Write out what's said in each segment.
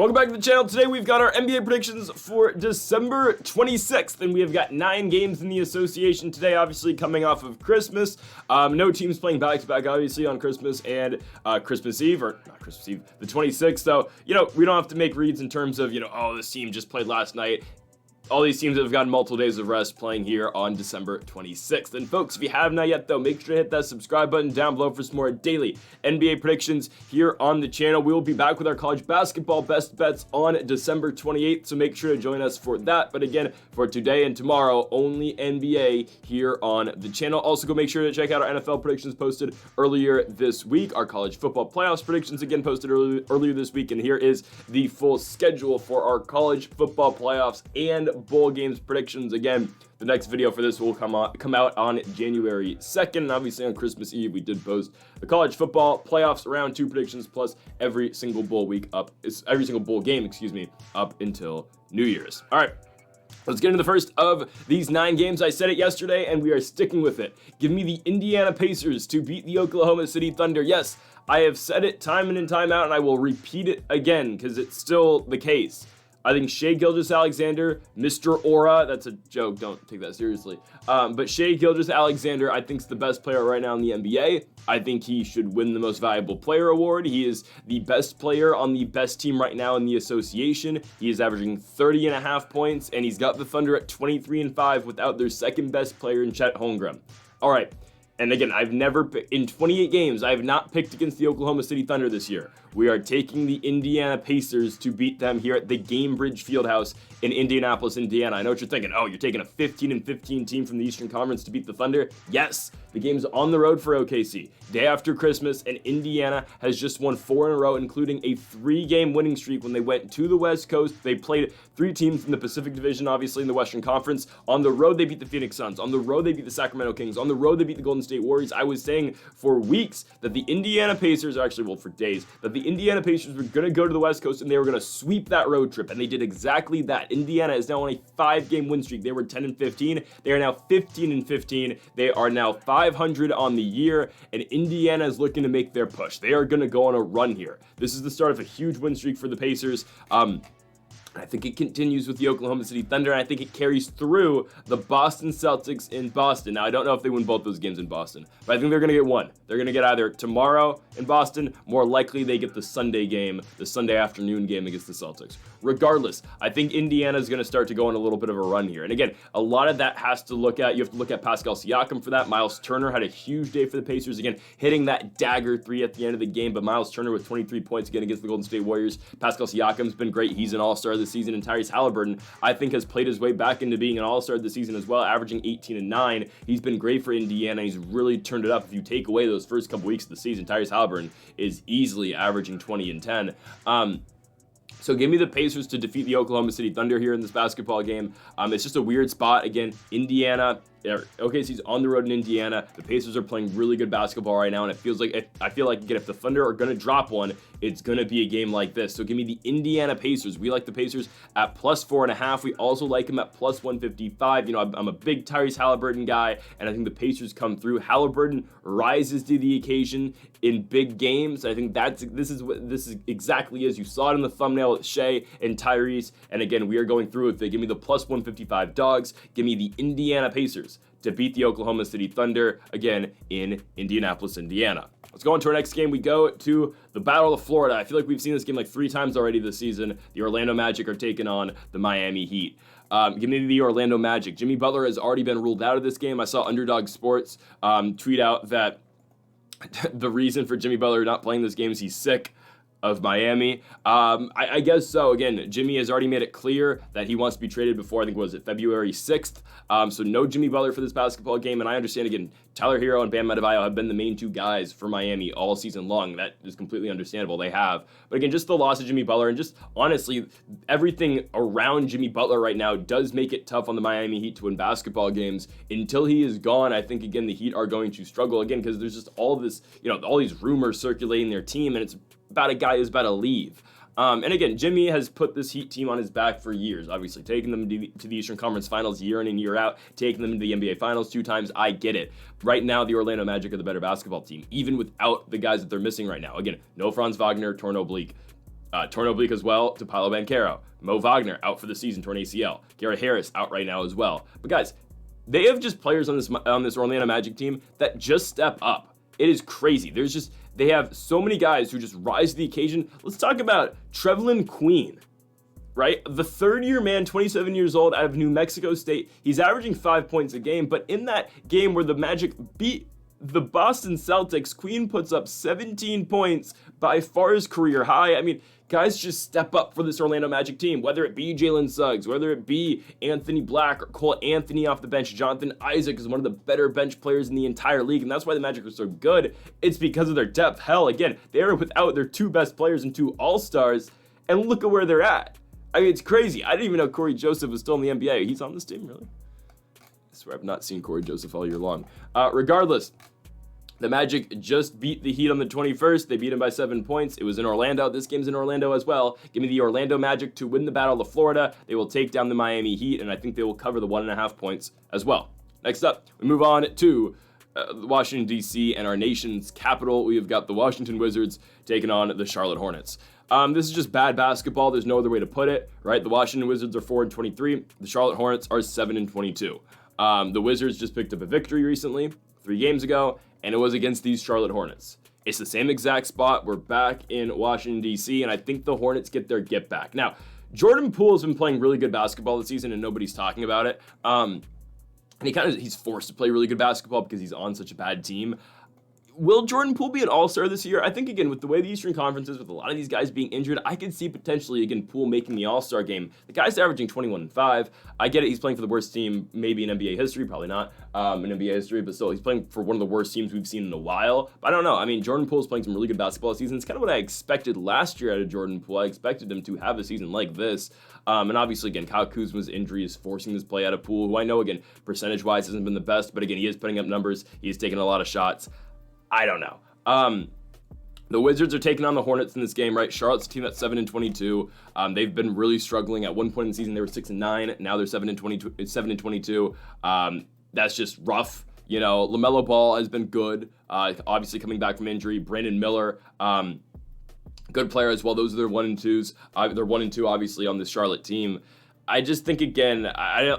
Welcome back to the channel. Today we've got our NBA predictions for December 26th, and we have got 9 games in the association today, obviously coming off of Christmas. No teams playing back-to-back, obviously, on Christmas and Christmas Eve, or not Christmas Eve, the 26th. So, we don't have to make reads in terms of, oh, this team just played last night. All these teams have gotten multiple days of rest playing here on December 26th. And folks, if you have not yet, though, make sure to hit that subscribe button down below for some more daily NBA predictions here on the channel. We will be back with our college basketball best bets on December 28th, so make sure to join us for that. But again, for today and tomorrow, only NBA here on the channel. Also, go make sure to check out our NFL predictions posted earlier this week. Our college football playoffs predictions, again, posted earlier this week. And here is the full schedule for our college football playoffs and bowl games predictions. Again, the next video for this will come out on January 2nd, and obviously on Christmas Eve we did post the college football playoffs round 2 predictions plus every single bowl game up until New Year's. All right, let's get into the first of these 9 games. I said it yesterday and we are sticking with it. Give me the Indiana Pacers to beat the Oklahoma City Thunder. Yes, I have said it time in and time out, and I will repeat it again because it's still the case. I think Shai Gilgeous-Alexander, Mr. Aura, that's a joke, don't take that seriously. But Shai Gilgeous-Alexander, I think, is the best player right now in the NBA. I think he should win the Most Valuable Player award. He is the best player on the best team right now in the association. He is averaging 30.5 points, and he's got the Thunder at 23-5 without their second best player in Chet Holmgren. All right. And again, in 28 games, I have not picked against the Oklahoma City Thunder this year. We are taking the Indiana Pacers to beat them here at the Gainbridge Fieldhouse in Indianapolis, Indiana. I know what you're thinking. Oh, you're taking a 15-15 team from the Eastern Conference to beat the Thunder? Yes, the game's on the road for OKC. Day after Christmas, and Indiana has just won 4 in a row, including a 3-game winning streak when they went to the West Coast. They played 3 teams in the Pacific Division, obviously in the Western Conference. On the road, they beat the Phoenix Suns. On the road, they beat the Sacramento Kings. On the road, they beat the Golden State Warriors. I was saying for weeks that the Indiana Pacers, for days, that the Indiana Pacers were going to go to the West Coast and they were going to sweep that road trip, and they did exactly that. Indiana is now on a 5-game win streak. They were 10-15. They are now 15-15. They are now 500 on the year, and Indiana is looking to make their push. They are going to go on a run here. This is the start of a huge win streak for the Pacers. I think it continues with the Oklahoma City Thunder, and I think it carries through the Boston Celtics in Boston. Now, I don't know if they win both those games in Boston, but I think they're going to get one. They're going to get either tomorrow in Boston, more likely they get the Sunday game, the Sunday afternoon game against the Celtics. Regardless, I think Indiana is going to start to go on a little bit of a run here. And again, a lot of that you have to look at Pascal Siakam for that. Miles Turner had a huge day for the Pacers, again, hitting that dagger 3 at the end of the game, but Miles Turner with 23 points again against the Golden State Warriors. Pascal Siakam's been great. He's an all-star this season, and Tyrese Halliburton, I think, has played his way back into being an all-star this season as well, averaging 18-9. He's been great for Indiana. He's really turned it up. If you take away those first couple weeks of the season, Tyrese Halliburton is easily averaging 20 and 10. So give me the Pacers to defeat the Oklahoma City Thunder here in this basketball game. It's just a weird spot. Again, Indiana, OKC's on the road in Indiana. The Pacers are playing really good basketball right now, and I feel like again, if the Thunder are going to drop one, it's going to be a game like this. So give me the Indiana Pacers. We like the Pacers at +4.5. We also like them at +155. I'm a big Tyrese Halliburton guy, and I think the Pacers come through. Halliburton rises to the occasion in big games. I think this is exactly as you saw it in the thumbnail with Shai and Tyrese. And again, we are going through it. They give me the +155 dogs. Give me the Indiana Pacers to beat the Oklahoma City Thunder, again, in Indianapolis, Indiana. Let's go on to our next game. We go to the Battle of Florida. I feel like we've seen this game like 3 times already this season. The Orlando Magic are taking on the Miami Heat. Give me the Orlando Magic. Jimmy Butler has already been ruled out of this game. I saw Underdog Sports tweet out that the reason for Jimmy Butler not playing this game is he's sick of Miami. I guess so. Again, Jimmy has already made it clear that he wants to be traded before, I think, was it February 6th? So no Jimmy Butler for this basketball game, and I understand, again, Tyler Hero and Bam Adebayo have been the main 2 guys for Miami all season long. That is completely understandable. They have. But again, just the loss of Jimmy Butler, and just honestly, everything around Jimmy Butler right now does make it tough on the Miami Heat to win basketball games. Until he is gone, I think, again, the Heat are going to struggle again, because there's just all this, all these rumors circulating their team, and it's about a guy who's about to leave. And again, Jimmy has put this Heat team on his back for years, obviously, taking them to the Eastern Conference Finals year in and year out, taking them to the NBA Finals 2 times. I get it. Right now, the Orlando Magic are the better basketball team, even without the guys that they're missing right now. Again, no Franz Wagner, torn oblique. Torn oblique as well to Paolo Banchero. Mo Wagner out for the season, torn ACL. Garrett Harris out right now as well. But guys, they have just players on this Orlando Magic team that just step up. It is crazy. They have so many guys who just rise to the occasion. Let's talk about Trevelin Queen, right? The third-year man, 27 years old, out of New Mexico State. He's averaging 5 points a game, but in that game where the Magic beat the Boston Celtics, Queen puts up 17 points, by far his career high. I mean, guys just step up for this Orlando Magic team, whether it be Jalen Suggs, whether it be Anthony Black or Cole Anthony off the bench. Jonathan Isaac is one of the better bench players in the entire league, and that's why the Magic are so good. It's because of their depth. Hell, again, they are without their two best players and two all-stars, and look at where they're at. I mean, it's crazy. I didn't even know Corey Joseph was still in the NBA. He's on this team, really? I swear I've not seen Corey Joseph all year long. Regardless, the Magic just beat the Heat on the 21st. They beat him by 7 points. It was in Orlando. This game's in Orlando as well. Give me the Orlando Magic to win the Battle of Florida. They will take down the Miami Heat, and I think they will cover the 1.5 points as well. Next up, we move on to Washington, D.C., and our nation's capital. We have got the Washington Wizards taking on the Charlotte Hornets. This is just bad basketball. There's no other way to put it, right? The Washington Wizards are 4-23. The Charlotte Hornets are 7-22. The Wizards just picked up a victory recently, 3 games ago, and it was against these Charlotte Hornets. It's the same exact spot. We're back in Washington, D.C., and I think the Hornets get their get back. Now, Jordan Poole has been playing really good basketball this season, and nobody's talking about it. And he's forced to play really good basketball because he's on such a bad team. Will Jordan Poole be an all-star this year? I think, again, with the way the Eastern Conference is, with a lot of these guys being injured, I could see potentially, again, Poole making the all-star game. The guy's averaging 21-5. I get it, he's playing for the worst team maybe in NBA history, probably not in NBA history, but still, he's playing for one of the worst teams we've seen in a while. But I don't know. I mean, Jordan Poole's playing some really good basketball this season. It's kind of what I expected last year out of Jordan Poole. I expected him to have a season like this. And obviously, again, Kyle Kuzma's injury is forcing this play out of Poole, who I know, again, percentage-wise hasn't been the best, but again, he is putting up numbers. He is taking a lot of shots. I don't know. The Wizards are taking on the Hornets in this game, right? Charlotte's a team that's 7-22. They've been really struggling. At one point in the season, they were 6-9. Now they're 7-22. That's just rough. You know, LaMelo Ball has been good. Obviously coming back from injury. Brandon Miller, good player as well. Those are their 1 and 2s. They're 1 and 2, obviously, on this Charlotte team. I just think, again, I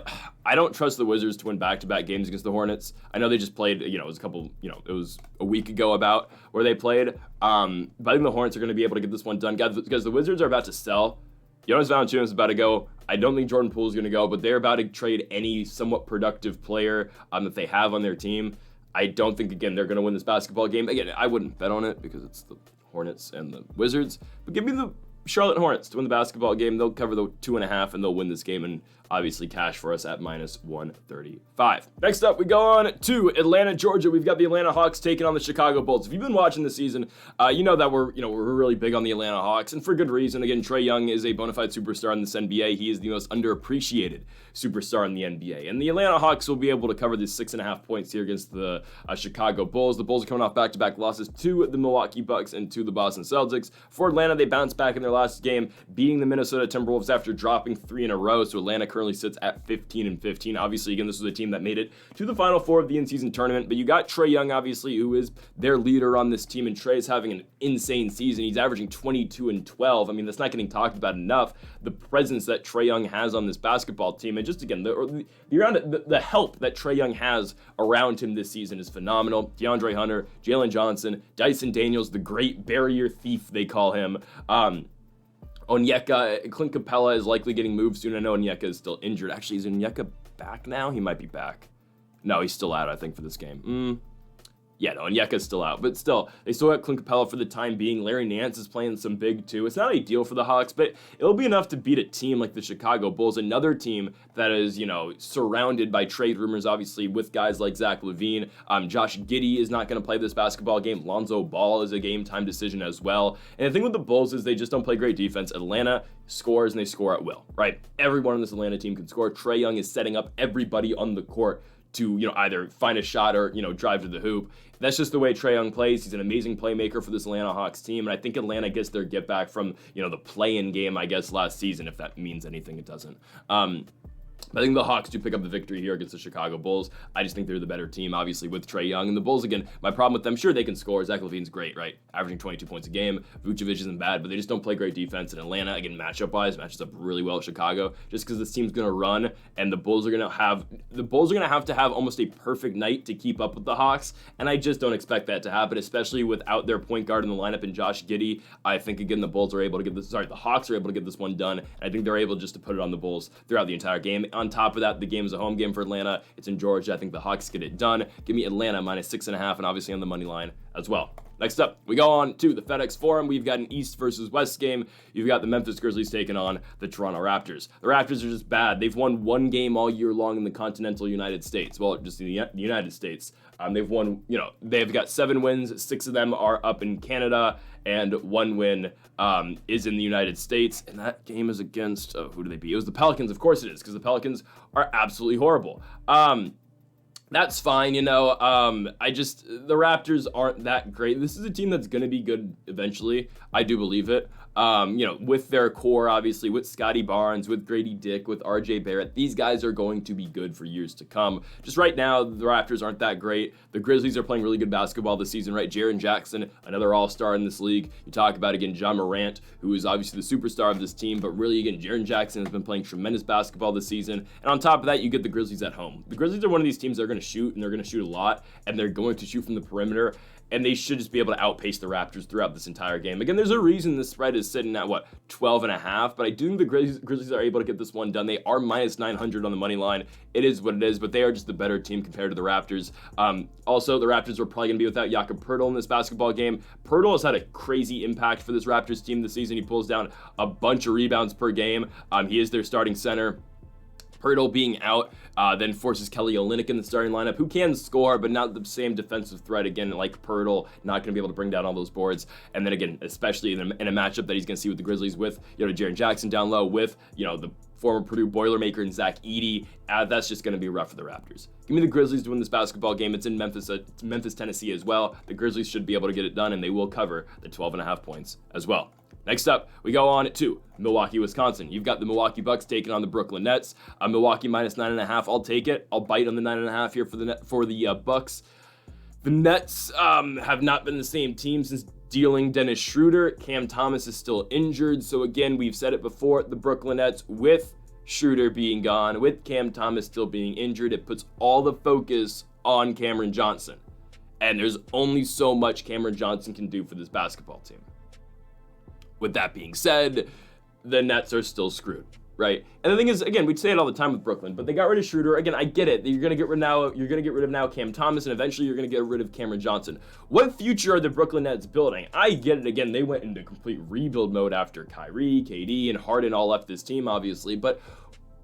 don't trust the Wizards to win back-to-back games against the Hornets. I know they just played, it was it was a week ago about where they played. But I think the Hornets are going to be able to get this one done, guys, because the Wizards are about to sell. Jonas Valanciunas is about to go. I don't think Jordan Poole is going to go, but they're about to trade any somewhat productive player that they have on their team. I don't think, again, they're going to win this basketball game. Again, I wouldn't bet on it because it's the Hornets and the Wizards. But give me the Charlotte Hornets to win the basketball game. They'll cover the 2.5 and they'll win this game and obviously cash for us at -135. Next up, we go on to Atlanta, Georgia. We've got the Atlanta Hawks taking on the Chicago Bulls. If you've been watching this season, you know that we're really big on the Atlanta Hawks, and for good reason. Again, Trae Young is a bona fide superstar in this NBA. He is the most underappreciated superstar in the NBA, and the Atlanta Hawks will be able to cover these 6.5 points here against the Chicago Bulls. The Bulls are coming off back-to-back losses to the Milwaukee Bucks and to the Boston Celtics. For Atlanta, they bounced back in their last game, beating the Minnesota Timberwolves after dropping 3 in a row. So Atlanta currently sits at 15-15. Obviously, again, this was a team that made it to the Final Four of the in-season tournament. But you got Trae Young, obviously, who is their leader on this team, and Trae is having an insane season. He's averaging 22 and 12. I mean, that's not getting talked about enough. The presence that Trae Young has on this basketball team, and just again, the help that Trae Young has around him this season is phenomenal. DeAndre Hunter, Jalen Johnson, Dyson Daniels, the great barrier thief, they call him. Onyeka, Clint Capella is likely getting moved soon. I know Onyeka is still injured. Actually, is Onyeka back now? He might be back. No, he's still out, I think, for this game. Yeah, no, Onyeka's still out. But still, they still got Clint Capella for the time being. Larry Nance is playing some big, too. It's not ideal for the Hawks, but it'll be enough to beat a team like the Chicago Bulls, another team that is, surrounded by trade rumors, obviously, with guys like Zach LaVine. Josh Giddey is not going to play this basketball game. Lonzo Ball is a game-time decision as well. And the thing with the Bulls is they just don't play great defense. Atlanta scores, and they score at will, right? Everyone on this Atlanta team can score. Trae Young is setting up everybody on the court to, either find a shot or, drive to the hoop. That's just the way Trae Young plays. He's an amazing playmaker for this Atlanta Hawks team, and I think Atlanta gets their get back from, the play-in game, I guess, last season. If that means anything, it doesn't. I think the Hawks do pick up the victory here against the Chicago Bulls. I just think they're the better team, obviously, with Trae Young. And the Bulls, again, my problem with them, sure, they can score. Zach LaVine's great, right? Averaging 22 points a game. Vucevic isn't bad, but they just don't play great defense. And Atlanta, again, matchup-wise, matches up really well with Chicago, just because this team's going to run, and the Bulls are going to have to have almost a perfect night to keep up with the Hawks. And I just don't expect that to happen, especially without their point guard in the lineup in Josh Giddey. I think, again, the Hawks are able to get this one done. And I think they're able just to put it on the Bulls throughout the entire game. On top of that, the game is a home game for Atlanta. It's in Georgia. I think the Hawks get it done. Give me Atlanta minus 6.5, and obviously on the money line as well. Next up, we go on to the FedEx Forum. We've got an East versus West game. You've got the Memphis Grizzlies taking on the Toronto Raptors. The Raptors are just bad. They've won one game all year long in the continental United States. Well, just in the United States. They've won, they've got 7 wins. 6 of them are up in Canada, and 1 win is in the United States. And that game is against, who do they beat? It was the Pelicans. Of course it is, because the Pelicans are absolutely horrible. That's fine, the Raptors aren't that great. This is a team that's going to be good eventually. I do believe it. With their core, obviously, with Scotty Barnes, with Grady Dick, with RJ Barrett, these guys are going to be good for years to come. Just right now, the Raptors aren't that great. The Grizzlies are playing really good basketball this season, right? Jaren Jackson, another all-star in this league. You talk about, again, Ja Morant, who is obviously the superstar of this team, but really, again, Jaren Jackson has been playing tremendous basketball this season. And on top of that, you get the Grizzlies at home. The Grizzlies are one of these teams that are going to shoot, and they're going to shoot a lot, and they're going to shoot from the perimeter. And they should just be able to outpace the Raptors throughout this entire game. Again, there's a reason the spread is sitting at, 12.5, but I do think the Grizzlies are able to get this one done. They are minus 900 on the money line. It is what it is, but they are just the better team compared to the Raptors. Also, the Raptors are probably going to be without Jakob Poeltl in this basketball game. Poeltl has had a crazy impact for this Raptors team this season. He pulls down a bunch of rebounds per game. He is their starting center. Poeltl being out then forces Kelly Olynyk in the starting lineup, who can score, but not the same defensive threat, again, like Poeltl, not going to be able to bring down all those boards. And then again, especially in a matchup that he's going to see with the Grizzlies with, Jaren Jackson down low, with, the former Purdue Boilermaker and Zach Edey, that's just going to be rough for the Raptors. Give me the Grizzlies to win this basketball game. It's in Memphis, Tennessee as well. The Grizzlies should be able to get it done, and they will cover the 12.5 points as well. Next up, we go on to Milwaukee, Wisconsin. You've got the Milwaukee Bucks taking on the Brooklyn Nets. Milwaukee minus 9.5. I'll take it. I'll bite on the 9.5 here for the Bucks. The Nets have not been the same team since dealing Dennis Schroeder. Cam Thomas is still injured. So again, we've said it before, the Brooklyn Nets, with Schroeder being gone, with Cam Thomas still being injured, it puts all the focus on Cameron Johnson. And there's only so much Cameron Johnson can do for this basketball team. With that being said, the Nets are still screwed, right? And the thing is, again, we'd say it all the time with Brooklyn, but they got rid of Schroeder. Again, I get it. You're going to get rid of now Cam Thomas, and eventually you're going to get rid of Cameron Johnson. What future are the Brooklyn Nets building? I get it. Again, they went into complete rebuild mode after Kyrie, KD, and Harden all left this team, obviously, but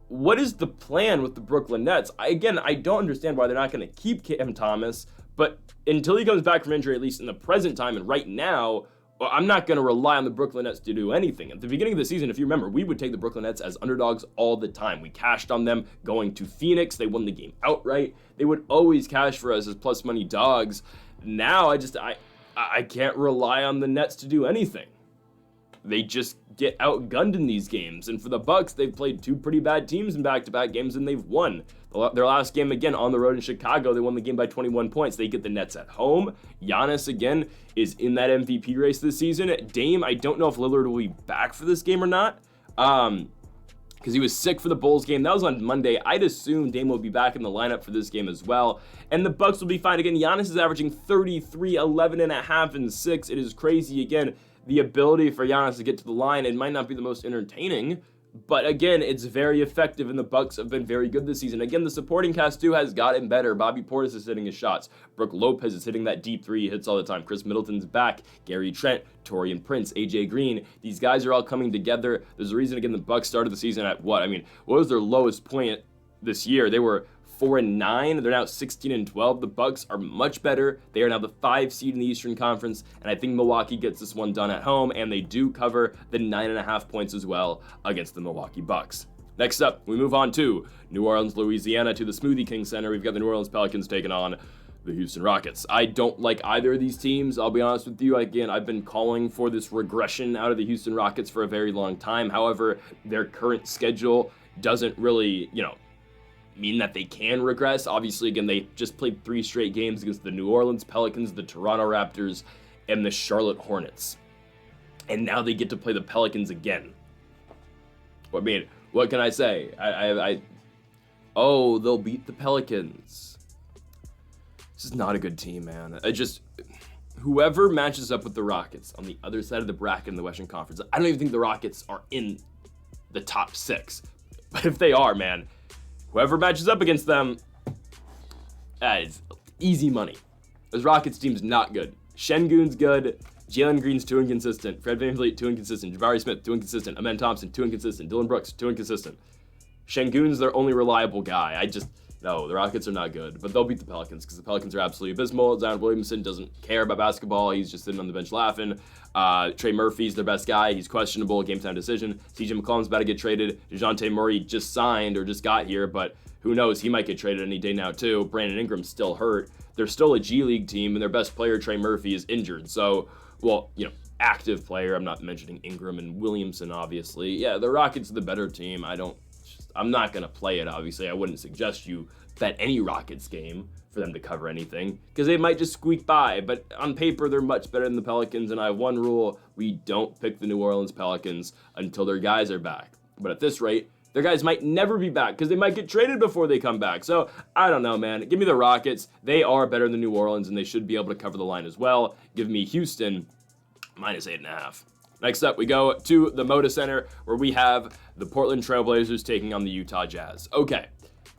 what is the plan with the Brooklyn Nets? I don't understand why they're not going to keep Cam Thomas, but until he comes back from injury, at least in the present time and right now, well, I'm not going to rely on the Brooklyn Nets to do anything. At the beginning of the season, if you remember, we would take the Brooklyn Nets as underdogs all the time. We cashed on them going to Phoenix. They won the game outright. They would always cash for us as plus money dogs. Now, I can't rely on the Nets to do anything. They just get outgunned in these games. And for the Bucks, they've played 2 pretty bad teams in back-to-back games, and they've won. Their last game, again, on the road in Chicago, they won the game by 21 points. They get the Nets at home. Giannis, again, is in that MVP race this season. Dame, I don't know if Lillard will be back for this game or not, because he was sick for the Bulls game. That was on Monday. I'd assume Dame will be back in the lineup for this game as well. And the Bucks will be fine. Again, Giannis is averaging 33, 11.5, and 6. It is crazy. Again, the ability for Giannis to get to the line, it might not be the most entertaining, but again, it's very effective, and the Bucks have been very good this season. Again, the supporting cast too has gotten better. Bobby Portis is hitting his shots. Brooke Lopez is hitting that deep 3 he hits all the time. Chris Middleton's back. Gary Trent, Taurean Prince, AJ Green. These guys are all coming together. There's a reason, again, the Bucks started the season at what was their lowest point this year? They were 4-9. They're now 16-12. The Bucks are much better. They are now the 5 seed in the Eastern Conference, and I think Milwaukee gets this one done at home, and they do cover the 9.5 points as well against the Milwaukee Bucks. Next up, we move on to New Orleans, Louisiana, to the Smoothie King Center. We've got the New Orleans Pelicans taking on the Houston Rockets. I don't like either of these teams, I'll be honest with you. Again, I've been calling for this regression out of the Houston Rockets for a very long time. However, their current schedule doesn't really, mean that they can regress. Obviously, again, they just played 3 straight games against the New Orleans Pelicans, the Toronto Raptors, and the Charlotte Hornets. And now they get to play the Pelicans again. I mean, what can I say? Oh, they'll beat the Pelicans. This is not a good team, man. Whoever matches up with the Rockets on the other side of the bracket in the Western Conference, I don't even think the Rockets are in the top 6. But if they are, man, whoever matches up against them, that is easy money. This Rockets team's not good. Şengün's good. Jalen Green's too inconsistent. Fred VanVleet, too inconsistent. Jabari Smith, too inconsistent. Amen Thompson, too inconsistent. Dylan Brooks, too inconsistent. Şengün's their only reliable guy. No, the Rockets are not good. But they'll beat the Pelicans because the Pelicans are absolutely abysmal. Zion Williamson doesn't care about basketball. He's just sitting on the bench laughing. Trey Murphy's their best guy. He's questionable. Game time decision. CJ McCollum's about to get traded. DeJounte Murray just signed or just got here, but who knows? He might get traded any day now too. Brandon Ingram's still hurt. They're still a G League team, and their best player, Trey Murphy, is injured. So, active player. I'm not mentioning Ingram and Williamson, obviously. Yeah, the Rockets are the better team. I'm not going to play it, obviously. I wouldn't suggest you bet any Rockets game for them to cover anything because they might just squeak by. But on paper, they're much better than the Pelicans, and I have one rule. We don't pick the New Orleans Pelicans until their guys are back. But at this rate, their guys might never be back because they might get traded before they come back. So, I don't know, man. Give me the Rockets. They are better than New Orleans, and they should be able to cover the line as well. Give me Houston -8.5. Next up, we go to the Moda Center, where we have the Portland Trailblazers taking on the Utah Jazz. Okay,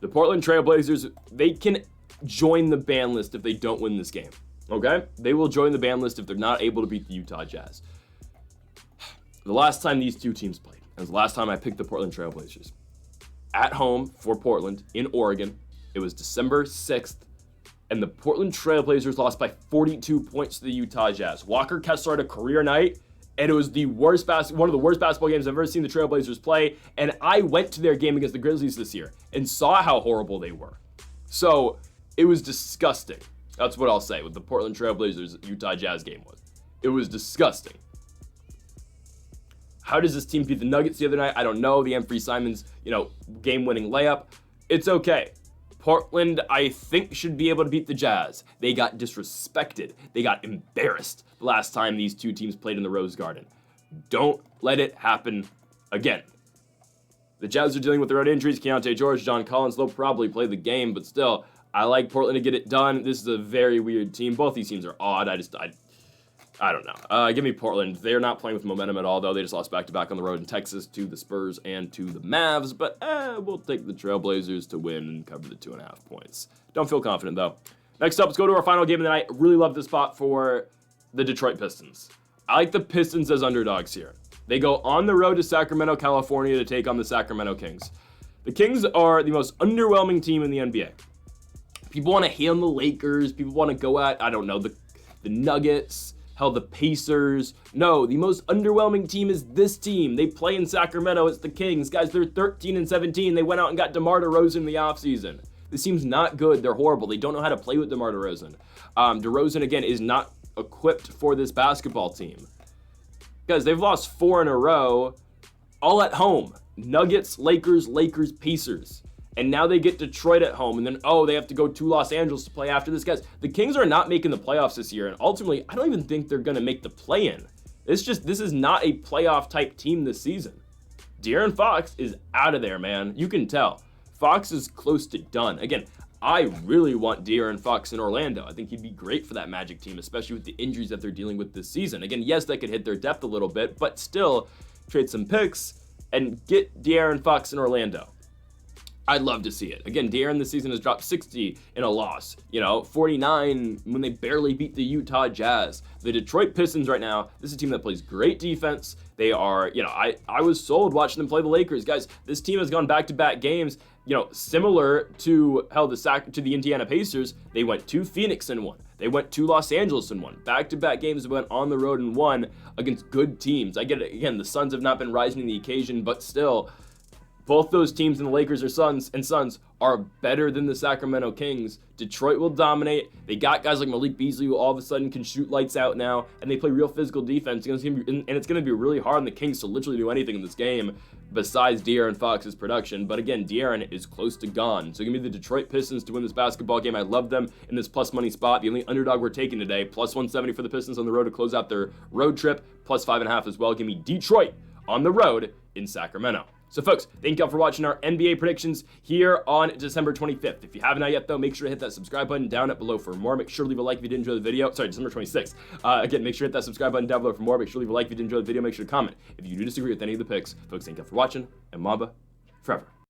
the Portland Trailblazers, they can join the ban list if they don't win this game. Okay? They will join the ban list if they're not able to beat the Utah Jazz. The last time these two teams played, and the last time I picked the Portland Trailblazers, at home for Portland in Oregon, it was December 6th, and the Portland Trailblazers lost by 42 points to the Utah Jazz. Walker Kessler had a career night, and it was one of the worst basketball games I've ever seen the Trailblazers play, and I went to their game against the Grizzlies this year and saw how horrible they were. So, it was disgusting. That's what I'll say with the Portland Trailblazers Utah Jazz game was. It was disgusting. How does this team beat the Nuggets the other night? I don't know. The Anfernee Simons, game-winning layup. It's okay. Portland, I think, should be able to beat the Jazz. They got disrespected. They got embarrassed the last time these two teams played in the Rose Garden. Don't let it happen again. The Jazz are dealing with their own injuries. Keontae George, John Collins, they'll probably play the game, but still, I like Portland to get it done. This is a very weird team. Both these teams are odd. I don't know. Give me Portland. They're not playing with momentum at all, though. They just lost back-to-back on the road in Texas to the Spurs and to the Mavs. But we'll take the Trailblazers to win and cover the 2.5 points. Don't feel confident, though. Next up, let's go to our final game of the night. Really love this spot for the Detroit Pistons. I like the Pistons as underdogs here. They go on the road to Sacramento, California to take on the Sacramento Kings. The Kings are the most underwhelming team in the NBA. People want to hate on the Lakers. People want to go at, the Nuggets. Hell, the Pacers. No, the most underwhelming team is this team. They play in Sacramento. It's the Kings. Guys, they're 13-17. They went out and got DeMar DeRozan in the offseason. This team's not good. They're horrible. They don't know how to play with DeMar DeRozan. DeRozan, again, is not equipped for this basketball team. Guys, they've lost 4 in a row, all at home. Nuggets, Lakers, Pacers. And now they get Detroit at home, and then, they have to go to Los Angeles to play after this. Guys, the Kings are not making the playoffs this year, and ultimately, I don't even think they're going to make the play-in. This is not a playoff-type team this season. De'Aaron Fox is out of there, man. You can tell. Fox is close to done. Again, I really want De'Aaron Fox in Orlando. I think he'd be great for that Magic team, especially with the injuries that they're dealing with this season. Again, yes, that could hit their depth a little bit, but still, trade some picks and get De'Aaron Fox in Orlando. I'd love to see it. Again, De'Aaron this season has dropped 60 in a loss. 49 when they barely beat the Utah Jazz. The Detroit Pistons right now, this is a team that plays great defense. They are, I was sold watching them play the Lakers. Guys, this team has gone back-to-back games, similar to how to the Indiana Pacers. They went to Phoenix and won. They went to Los Angeles and won. Back-to-back games went on the road and won against good teams. I get it. Again, the Suns have not been rising to the occasion, but still, Both those teams and the Lakers and Suns are better than the Sacramento Kings. Detroit will dominate. They got guys like Malik Beasley who all of a sudden can shoot lights out now, and they play real physical defense. And it's going to be really hard on the Kings to literally do anything in this game besides De'Aaron Fox's production. But again, De'Aaron is close to gone. So give me the Detroit Pistons to win this basketball game. I love them in this plus money spot. The only underdog we're taking today, plus 170 for the Pistons on the road to close out their road trip, plus 5.5 as well. Give me Detroit on the road in Sacramento. So folks, thank y'all for watching our NBA predictions here on December 25th. If you haven't yet though, make sure to hit that subscribe button down below for more. Make sure to leave a like if you did enjoy the video. Sorry, December 26th. Again, make sure to hit that subscribe button down below for more. Make sure to leave a like if you did enjoy the video. Make sure to comment if you do disagree with any of the picks. Folks, thank y'all for watching, and Mamba forever.